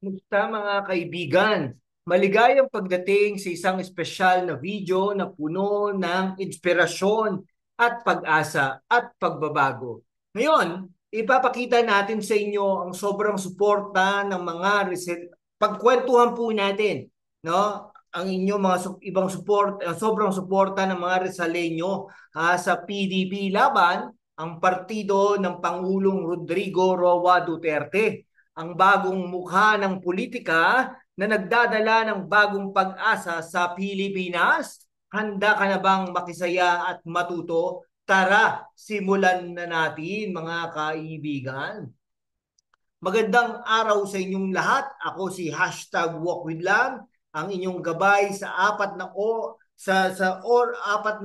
Kumusta mga kaibigan? Maligayang pagdating sa isang espesyal na video na puno ng inspirasyon at pag-asa at pagbabago. Ngayon, ipapakita natin sa inyo ang sobrang suporta ng mga pagkwentuhan po natin, no? Ang inyong mga ibang support, sobrang suporta ng mga Rizaleño sa PDP laban ang partido ng Pangulong Rodrigo Roa Duterte, ang bagong mukha ng politika na nagdadala ng bagong pag-asa sa Pilipinas. Handa ka na bang makisaya at matuto? Tara, simulan na natin mga kaibigan. Magandang araw sa inyong lahat. Ako si #WalkWithLang, ang inyong gabay sa apat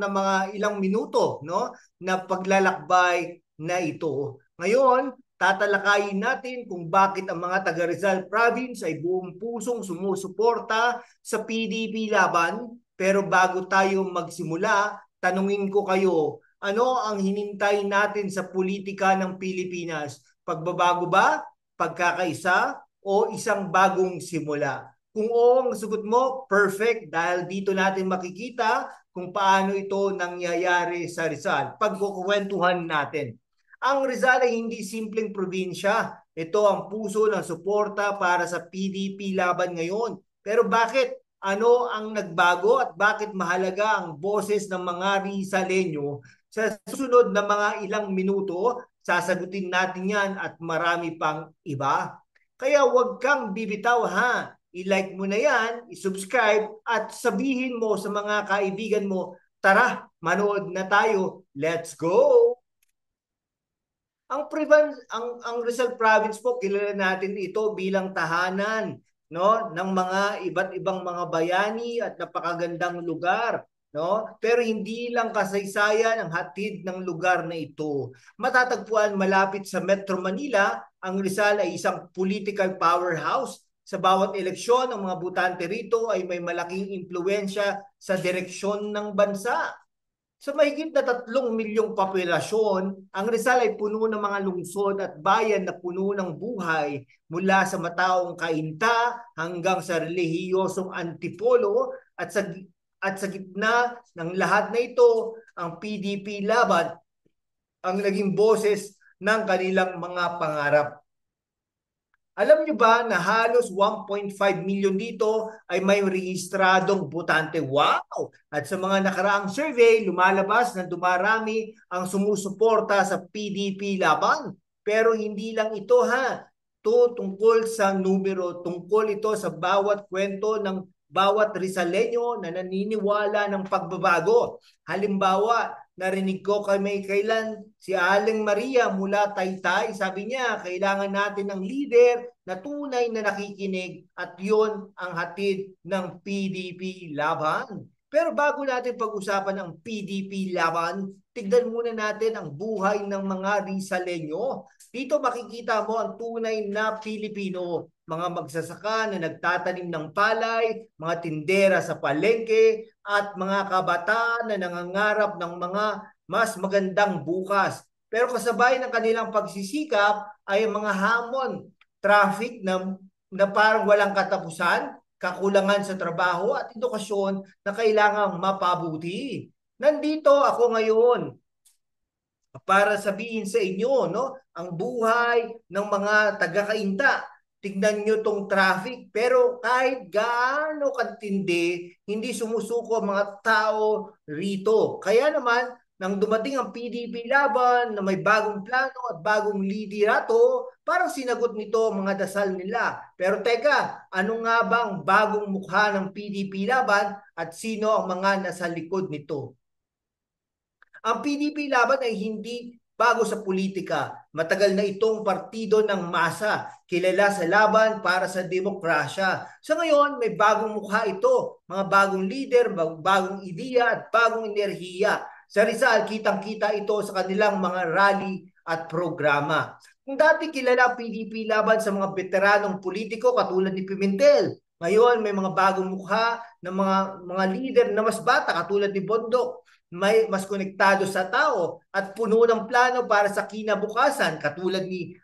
na mga ilang minuto, no, na paglalakbay na ito. Ngayon, tatalakayin natin kung bakit ang mga taga Rizal Province ay buong pusong sumusuporta sa PDP laban. Pero bago tayo magsimula, tanungin ko kayo, ano ang hinintay natin sa politika ng Pilipinas? Pagbabago ba, pagkakaisa, o isang bagong simula? Kung oo ang sagot mo, perfect, dahil dito natin makikita kung paano ito nangyayari sa Rizal. Pagkukwentuhan natin. Ang Rizal ay hindi simpleng probinsya. Ito ang puso ng suporta para sa PDP laban ngayon. Pero bakit? Ano ang nagbago at bakit mahalaga ang boses ng mga Rizaleño? Sa susunod na mga ilang minuto, sasagutin natin yan at marami pang iba. Kaya huwag kang bibitaw ha. I-like mo na yan, i-subscribe at sabihin mo sa mga kaibigan mo, tara, manood na tayo. Let's go! Ang Rizal Province po, kilala natin ito bilang tahanan, no, ng mga iba't ibang mga bayani at napakagandang lugar, no? Pero hindi lang kasaysayan ang hatid ng lugar na ito. Matatagpuan malapit sa Metro Manila, ang Rizal ay isang political powerhouse. Sa bawat eleksyon, ang mga butante rito ay may malaking impluwensya sa direksyon ng bansa. Sa mahigit na 3 milyong populasyon, ang Rizal ay puno ng mga lungsod at bayan na puno ng buhay, mula sa mataong Cainta hanggang sa relihiyosong Antipolo, at sa gitna ng lahat na ito, ang PDP laban ang naging boses ng kanilang mga pangarap. Alam nyo ba na halos 1.5 million dito ay may rehistradong botante? Wow! At sa mga nakaraang survey, lumalabas na dumarami ang sumusuporta sa PDP laban. Pero hindi lang ito ha. Ito tungkol sa numero, tungkol ito sa bawat kwento ng bawat Rizaleño na naniniwala ng pagbabago. Halimbawa, narinig ko kailan si Aling Maria mula Taytay, sabi niya, kailangan natin ng leader na tunay na nakikinig, at yon ang hatid ng PDP laban. Pero bago natin pag-usapan ang PDP laban, tignan muna natin ang buhay ng mga Rizaleño. Dito makikita mo ang tunay na Pilipino, mga magsasaka na nagtatanim ng palay, mga tindera sa palengke, at mga kabataan na nangangarap ng mga mas magandang bukas. Pero kasabay ng kanilang pagsisikap ay mga hamon, traffic na parang walang katapusan, kakulangan sa trabaho at edukasyon na kailangang mapabuti. Nandito ako ngayon para sabihin sa inyo, no, ang buhay ng mga taga-Cainta. Tignan nyo tong traffic, pero kahit gaano katindi, hindi sumusuko ang mga tao rito. Kaya naman, nang dumating ang PDP laban na may bagong plano at bagong liderato, parang sinagot nito ang mga dasal nila. Pero teka, ano nga bang bagong mukha ng PDP laban at sino ang mga nasa likod nito? Ang PDP laban ay hindi bago sa politika. Matagal na itong partido ng masa, kilala sa laban para sa demokrasya. Sa ngayon, may bagong mukha ito, mga bagong leader, bagong ideya at bagong enerhiya. Sa Rizal, kitang-kita ito sa kanilang mga rally at programa. Kung dati kilala ang PDP laban sa mga veteranong politiko katulad ni Pimentel, ngayon may mga bagong mukha ng mga leader na mas bata katulad ni Bondok, may mas konektado sa tao at puno ng plano para sa kinabukasan katulad ni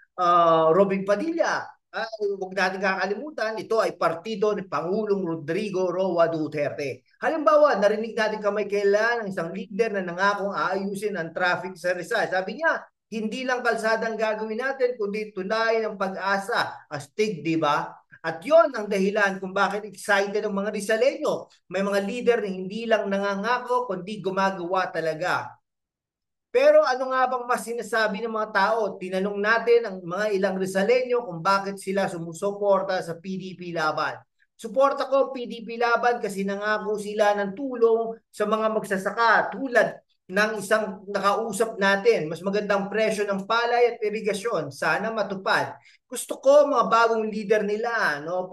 Robin Padilla. huwag natin kakalimutan, ito ay partido ni Pangulong Rodrigo Roa Duterte. Halimbawa, narinig natin kamay kailan ng isang leader na nangakong aayusin ang traffic sa Rizal. Sabi niya, hindi lang kalsadang gagawin natin, kundi tunay ng pag-asa. Astig, di ba? At yon ang dahilan kung bakit excited ang mga Rizaleño. May mga leader na hindi lang nangangako, kundi gumagawa talaga. Pero ano nga bang mas sinasabi ng mga tao? Tinanong natin ang mga ilang Rizaleño kung bakit sila sumusuporta sa PDP Laban. Suporta ko ang PDP Laban kasi nangako sila ng tulong sa mga magsasaka tulad ng isang nakausap natin. Mas magandang presyo ng palay at irigasyon. Sana matupad. Gusto ko mga bagong leader nila, no?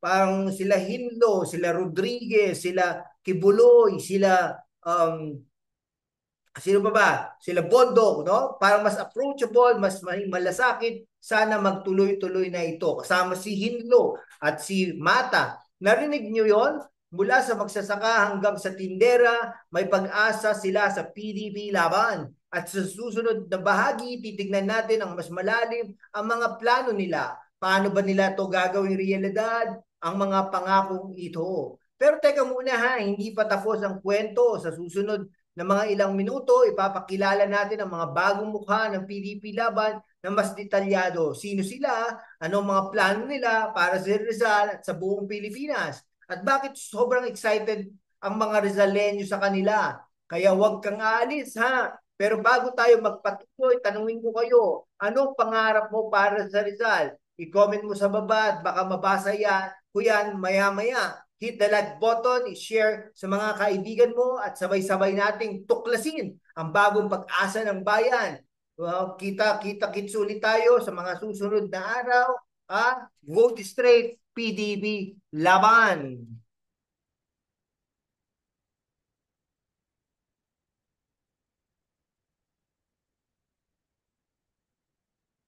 Parang sila Hinlo, sila Rodriguez, sila Kibuloy, sila sino pa ba? Sila Bondok, no? Para mas approachable, mas malasakit, sana magtuloy-tuloy na ito. Kasama si Hinlo at si Mata. Narinig nyo yon? Mula sa magsasaka hanggang sa tindera, may pag-asa sila sa PDP Laban. At sa susunod na bahagi, titignan natin ang mas malalim ang mga plano nila. Paano ba nila to gagawing realidad? Ang mga pangakong ito. Pero teka muna ha, hindi pa tapos ang kwento. Sa susunod na mga ilang minuto, ipapakilala natin ang mga bagong mukha ng PDP Laban na mas detalyado. Sino sila, ano ang mga plano nila para sa Rizal at sa buong Pilipinas. At bakit sobrang excited ang mga Rizaleño sa kanila. Kaya huwag kang aalis ha. Pero bago tayo magpatuloy, tanungin ko kayo, anong pangarap mo para sa Rizal? I-comment mo sa baba at baka mabasa yan, yan maya-maya. Hit the like button, i-share sa mga kaibigan mo at sabay-sabay nating tuklasin ang bagong pag-asa ng bayan. Kita-kits ulit tayo sa mga susunod na araw. Vote straight, PDP, laban!